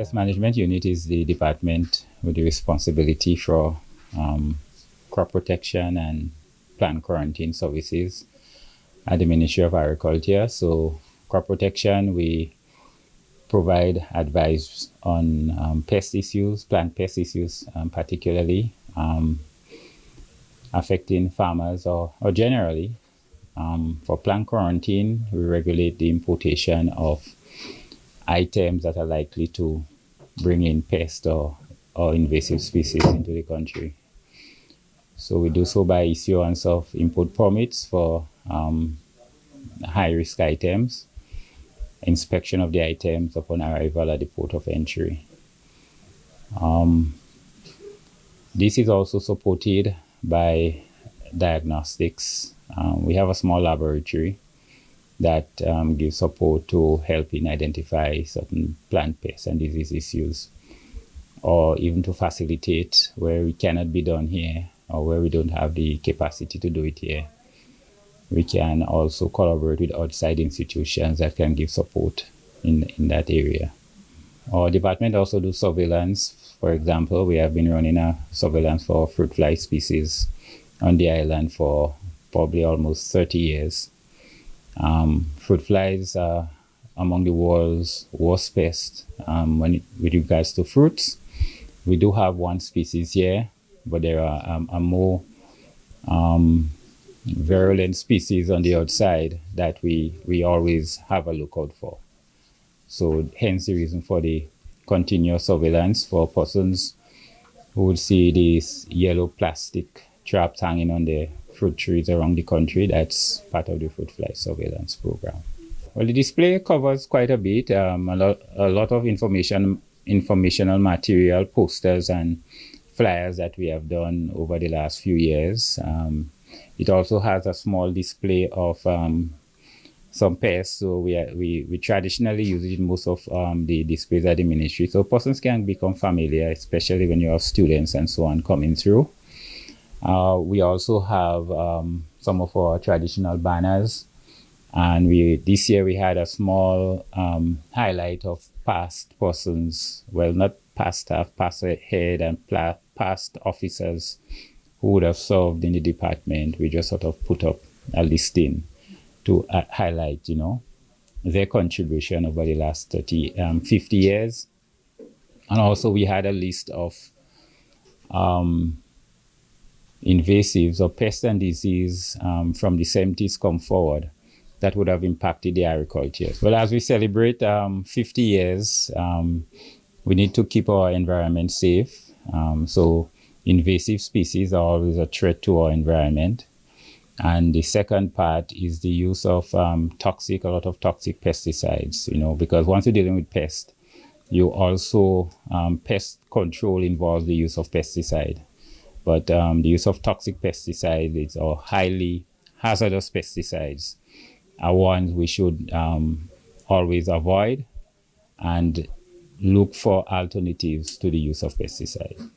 Pest Management Unit is the department with the responsibility for crop protection and plant quarantine services at the Ministry of Agriculture. So crop protection, we provide advice on pest issues, plant pest issues particularly affecting farmers or generally. For plant quarantine, we regulate the importation of items that are likely to bring in pests or invasive species into the country. So we do so by issuance of import permits for high-risk items, inspection of the items upon arrival at the port of entry. This is also supported by diagnostics. We have a small laboratory that gives support to help in identify certain plant pests and disease issues, or even to facilitate where it cannot be done here or where we don't have the capacity to do it here. We can also collaborate with outside institutions that can give support in that area. Our department also does surveillance. For example, we have been running a surveillance for fruit fly species on the island for probably almost 30 years. Fruit flies are among the world's worst pests with regards to fruits. We do have one species here, but there are a more virulent species on the outside that we always have a lookout for. So hence the reason for the continuous surveillance for persons who would see these yellow plastic traps hanging on the fruit trees around the country. That's part of the fruit fly surveillance program. Well, the display covers quite a bit, a lot of informational material, posters and flyers that we have done over the last few years. It also has a small display of some pests. So we traditionally use it in most of the displays at the ministry. So persons can become familiar, especially when you have students and so on coming through. We also have some of our traditional banners, and this year we had a small highlight of past persons, well, not past staff, past head and past officers who would have served in the department. We just sort of put up a listing to highlight, their contribution over the last 50 years. And also we had a list of invasives or pests and disease from the 70s come forward that would have impacted the agriculture. Well, as we celebrate 50 years, we need to keep our environment safe. So invasive species are always a threat to our environment. And the second part is the use of a lot of toxic pesticides, because once you're dealing with pests, you also, pest control involves the use of pesticide. But the use of toxic pesticides or highly hazardous pesticides are ones we should always avoid and look for alternatives to the use of pesticide.